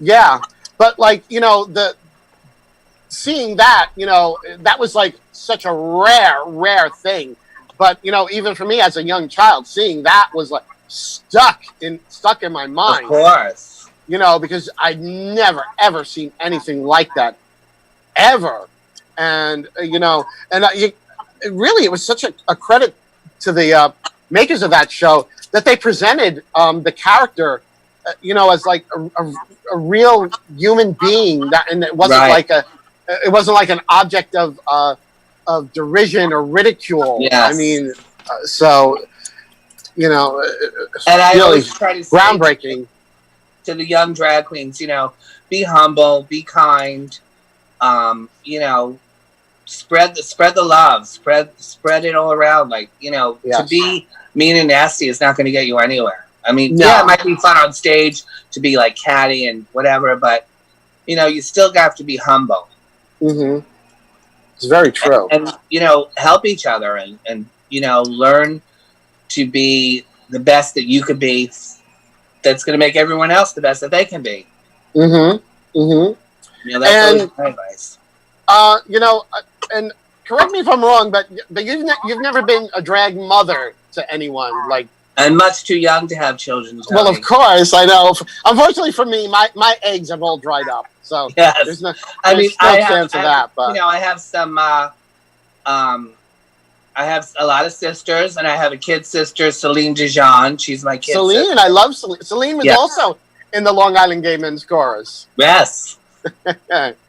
Yeah. But, like, you know, seeing that, you know, that was, like, such a rare thing. But, you know, even for me as a young child, seeing that was, like, stuck in my mind. Of course. You know, because I'd never, ever seen anything like that. Ever. And, you know, and it was such a credit to the makers of that show that they presented the character, you know, as like a real human being, and it wasn't like an object of derision or ridicule. Yes. I mean, so, you know, and I really always try to say groundbreaking to the young drag queens, you know, be humble, be kind, you know, spread the love, spread it all around. Like, you know, to be mean and nasty is not going to get you anywhere. I mean, it might be fun on stage to be like catty and whatever, but you know, you still have to be humble. It's very true. And you know, help each other and you know, learn to be the best that you could be. That's going to make everyone else the best that they can be. You know, that's always my advice. You know, and correct me if I'm wrong, but you've never been a drag mother to anyone, like. I'm much too young to have children. Tony. Well, of course, I know. Unfortunately for me, my eggs have all dried up, so there's no chance of that. But you know, I have some. I have a lot of sisters, and I have a kid sister, Celine Dijon. She's my kid. Celine, I love Celine. Celine was also in the Long Island Gay Men's Chorus. Yes. But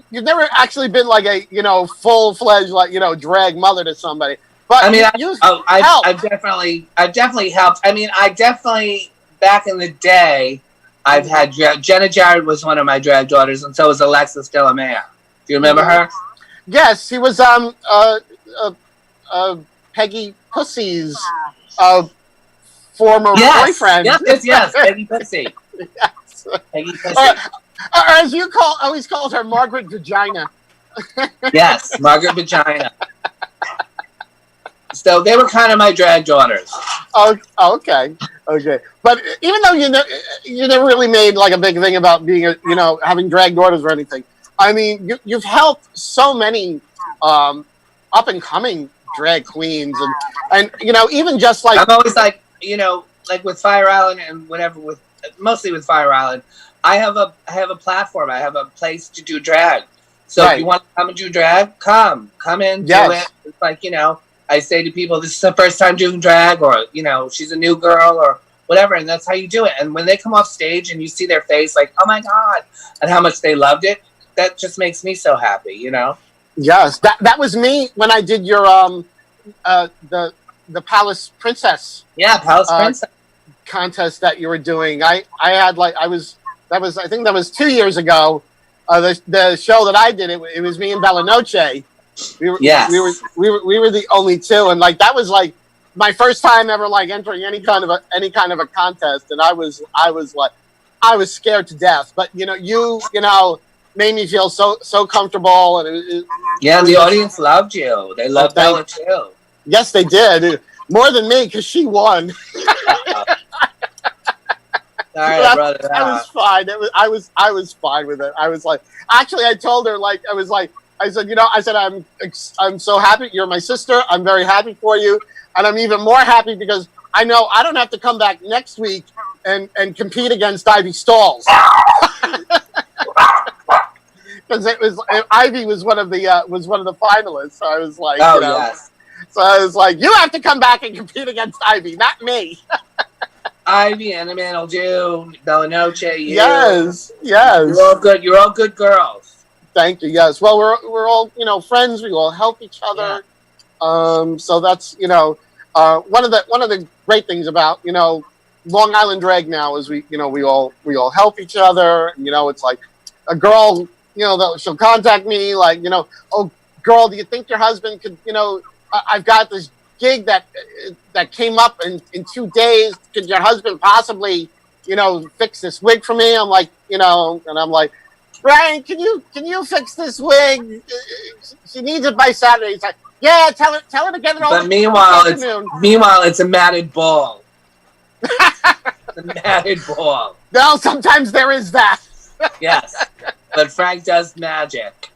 you've never actually been like a, you know, full-fledged, like, you know, drag mother to somebody. But I mean, I've definitely helped. I mean, I definitely, back in the day, I've had Jenna Jarrett was one of my drag daughters, and so was Alexis Delamere. Do you remember her? Yes, he was Peggy Pussy's former boyfriend. Yes, Peggy Pussy. Yes. Peggy Pussy. Or as you always called her, Margaret Vagina. Yes, Margaret Vagina. So they were kind of my drag daughters. Oh, okay. But even though you never really made like a big thing about being having drag daughters or anything, I mean, you've helped so many up and coming drag queens, and you know, even just like I'm always like, you know, like with Fire Island and whatever, mostly with Fire Island, I have a platform. I have a place to do drag. So if you want to come and do drag, come in, do it. It's like, I say to people, this is the first time doing drag, or, she's a new girl or whatever. And that's how you do it. And when they come off stage and you see their face like, oh my God, and how much they loved it, that just makes me so happy, Yes. That was me when I did your, the Palace Princess. Yeah. Palace Princess contest that you were doing. I had I think that was 2 years ago. The show that I did, it was me and Bella Noche. We were the only two, and that was my first time ever entering any kind of a contest, and I was scared to death. But you made me feel so comfortable, and the audience loved you. They loved Bella too. Yes, they did, more than me because she won. Sorry, I was fine. I was fine with it. I was actually, I told her I said, I'm so happy. You're my sister. I'm very happy for you, and I'm even more happy because I know I don't have to come back next week and compete against Ivy Stalls. Because Ivy was one of the finalists. So I was yes. So I was you have to come back and compete against Ivy, not me. Ivy, Animan will do, Bella Noche, you. Yes. You're all good. You're all good girls. Thank you. Yes. Well, we're all friends. We all help each other. Yeah. So that's one of the great things about Long Island Drag now is we all help each other. It's like a girl she'll contact me oh girl, do you think your husband could I've got this gig that came up in 2 days. Could your husband possibly, fix this wig for me? I'm and I'm Brian, can you fix this wig? She needs it by Saturday. He's yeah, tell her to get it over. But meanwhile, it's a matted ball. It's a matted ball. No, sometimes there is that. Yes, but Frank does magic.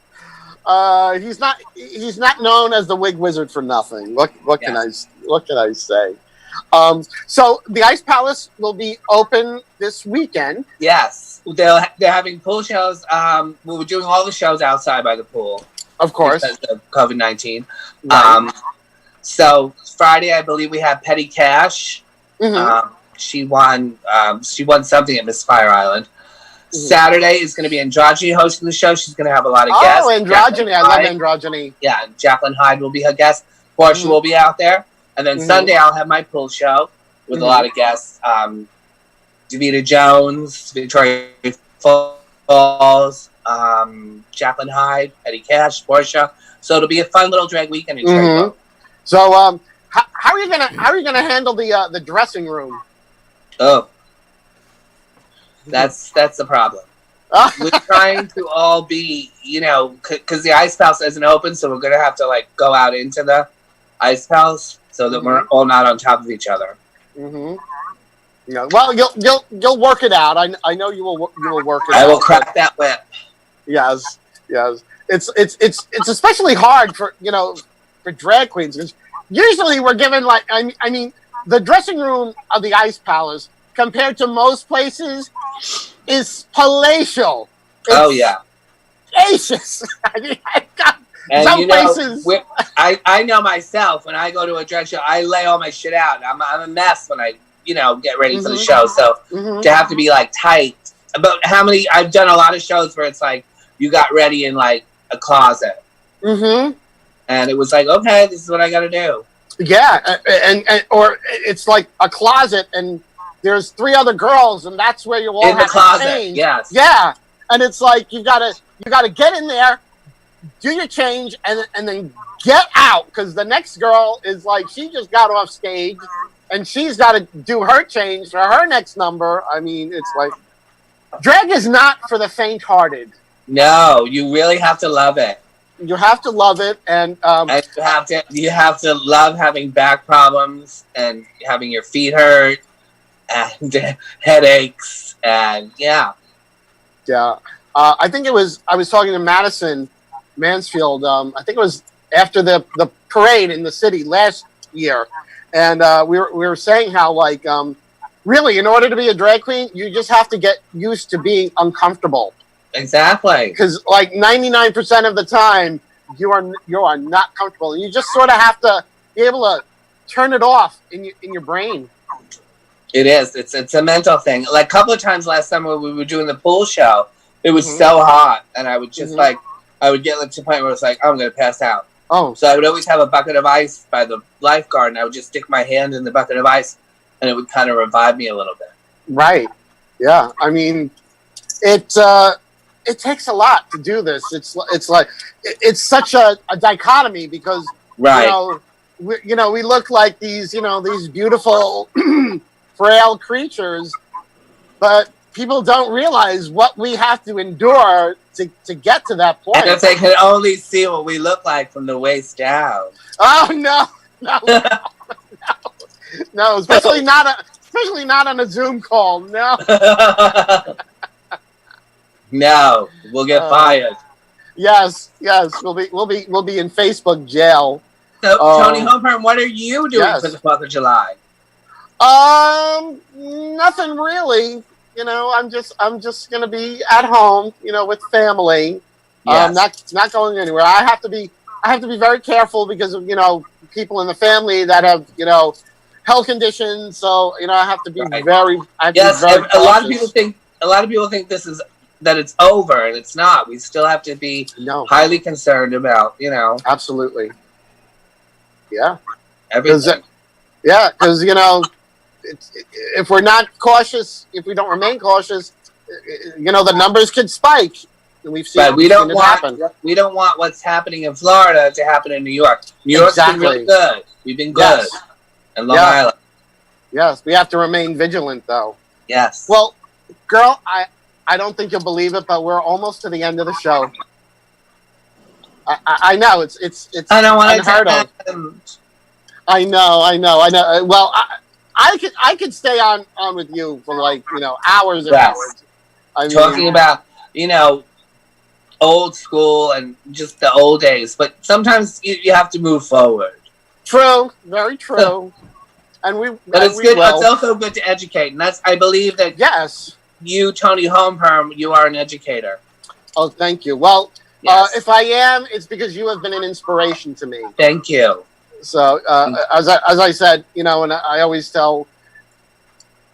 He's not known as the wig wizard for nothing. What can I say? So the Ice Palace will be open this weekend. Yes, they're having pool shows. We were doing all the shows outside by the pool, of course, because of COVID-19. Right. So Friday, I believe we had Petty Cash. Mm-hmm. She won something at Miss Fire Island. Saturday is going to be Androgyny hosting the show. She's going to have a lot of guests. Oh, Androgyny. I love Androgyny. Yeah, and Jacqueline Hyde will be her guest. Portia will be out there. And then Sunday I'll have my pool show with a lot of guests. Davita Jones, Victoria Falls, Jacqueline Hyde, Eddie Cash, Portia. So it'll be a fun little drag weekend in Cherry. So how are you gonna handle the dressing room? Oh. That's the problem. We're trying to all be, because the Ice Palace isn't open, so we're going to have to go out into the Ice Palace so that we're all not on top of each other. Mm-hmm. Yeah. Well, you'll work it out. I know you will work it out. I will crack that whip. Yes. It's especially hard for drag queens, because usually we're given I mean the dressing room of the Ice Palace compared to most places is palatial. It's spacious. I mean, some places. I know myself, when I go to a drag show, I lay all my shit out. I'm a mess when I, get ready for the show. So to have to be tight. About how many, I've done a lot of shows where it's you got ready in a closet. Mm-hmm. And it was okay, this is what I got to do. Yeah. And or it's a closet and there's 3 other girls, and that's where you all in have the closet. To change. Yes. Yeah, and it's you gotta get in there, do your change, and then get out, because the next girl is she just got off stage, and she's got to do her change for her next number. I mean, it's drag is not for the faint-hearted. No, you really have to love it. You have to love it, and you have to love having back problems and having your feet hurt. And headaches, and yeah. I think I was talking to Madison Mansfield. I think it was after the parade in the city last year, and we were saying how really, in order to be a drag queen, you just have to get used to being uncomfortable. Exactly. Because like 99% of the time, you are not comfortable. And you just sort of have to be able to turn it off in your brain. It is. It's a mental thing. Like a couple of times last summer when we were doing the pool show, it was so hot, and I would just I would get like to the point where it's like, oh, I'm gonna pass out. Oh, so I would always have a bucket of ice by the lifeguard, and I would just stick my hand in the bucket of ice, and it would kind of revive me a little bit. Right. Yeah. I mean, it takes a lot to do this. It's like it's such a dichotomy because we look like these these beautiful frail creatures, but people don't realize what we have to endure to get to that point. And if they could only see what we look like from the waist down. Oh no, no, especially not on a Zoom call. No. No, we'll get fired. Yes, we'll be in Facebook jail. So, Toni Homeperm, what are you doing for the 4th of July? Nothing really. I'm just gonna be at home, with family. Yes. Not going anywhere. I have to be very careful because of people in the family that have health conditions. So I have to be very. Yes, be very a lot of people think that it's over, and it's not. We still have to be highly concerned about Absolutely. Yeah. Everything. Yeah, because if we're not cautious, if we don't remain cautious, the numbers could spike. And we've seen. But we don't want what's happening in Florida to happen in New York. New York's been really good. We've been good. And Long Island. Yes, we have to remain vigilant, though. Yes. Well, girl, I don't think you'll believe it, but we're almost to the end of the show. I know it's I don't want unheard of. I know. Well, I could stay on with you for hours and hours. Talking about old school and just the old days, but sometimes you have to move forward. True, very true. But it's good. It's also good to educate, and I believe that. Yes. You, Toni Homeperm, you are an educator. Oh, thank you. Well, if I am, it's because you have been an inspiration to me. Thank you. So, as I said, and I always tell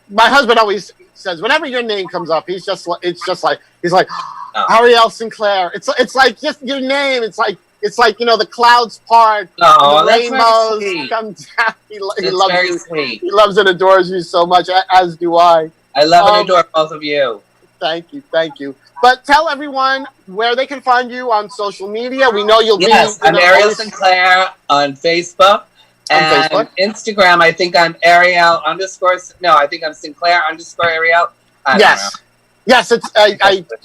my husband always says whenever your name comes up, he's like Ariel Sinclair. It's like just your name. It's like the clouds part, the rainbows come down. He loves you. Sweet. He loves and adores you so much, as do I. I love and adore both of you. Thank you. But tell everyone where they can find you on social media. We know you'll be. Yes, I'm Ariel Sinclair on Facebook. And Instagram, I think I'm Ariel _ no, I think I'm Sinclair _ Ariel. I don't know. Yes, it's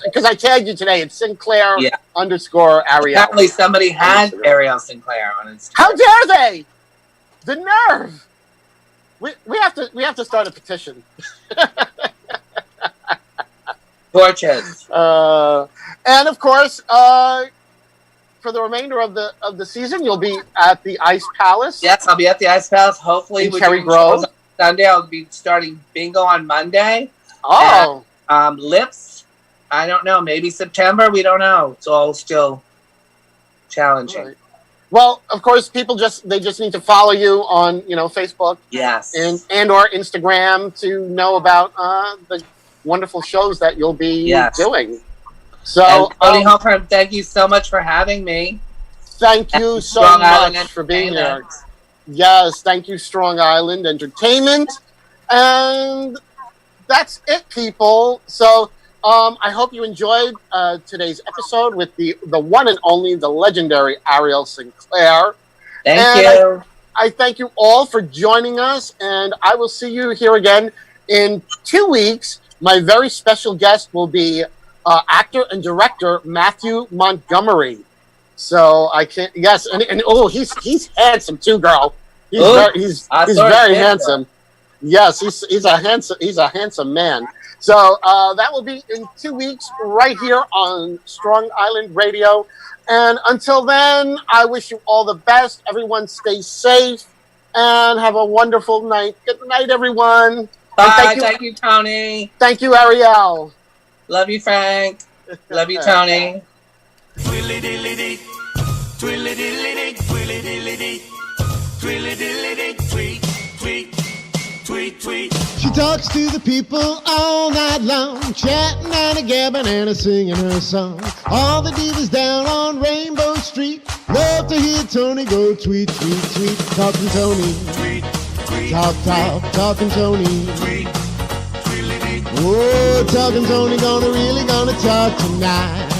because I tagged you today. It's Sinclair _ Ariel. Apparently somebody had Ariel Sinclair on Instagram. How dare they? The nerve! We have to start a petition. Torches. And of course, for the remainder of the season, you'll be at the Ice Palace. Yes, I'll be at the Ice Palace. Hopefully, we're Cherry Grove. Sunday, I'll be starting bingo on Monday. Oh. And, lips. I don't know. Maybe September. We don't know. It's all still challenging. Right. Well, of course, people just need to follow you on Facebook. Yes. And or Instagram to know about the wonderful shows that you'll be doing. So, Toni Homeperm, thank you so much for having me. Thank you so much for being here. Yes, thank you, Strong Island Entertainment. And that's it, people. So, I hope you enjoyed today's episode with the one and only, the legendary Ariel Sinclair. Thank you. I thank you all for joining us, and I will see you here again in 2 weeks. My very special guest will be actor and director Matthew Montgomery. So I can't. Yes, and he's handsome too, girl. He's very handsome. Yes, he's a handsome man. So that will be in 2 weeks right here on Strong Island Radio. And until then, I wish you all the best. Everyone stay safe and have a wonderful night. Good night, everyone. Bye. Thank you, Toni. Thank you, Ariel. Love you, Frank. Love you, Toni. Twilly-dilly-dee. Twilly-dilly-dee. Twilly-dilly-dee. Twilly-dilly-dee. Tweet, tweet, tweet, tweet. She talks to the people all night long, chatting and a gabbing and a singing her song. All the divas down on Rainbow Street love to hear Toni go tweet, tweet, tweet. Talking Toni. Tweet, tweet, Talk, talking Toni. tweet, twilly-dee. Oh, talking Toni gonna talk tonight.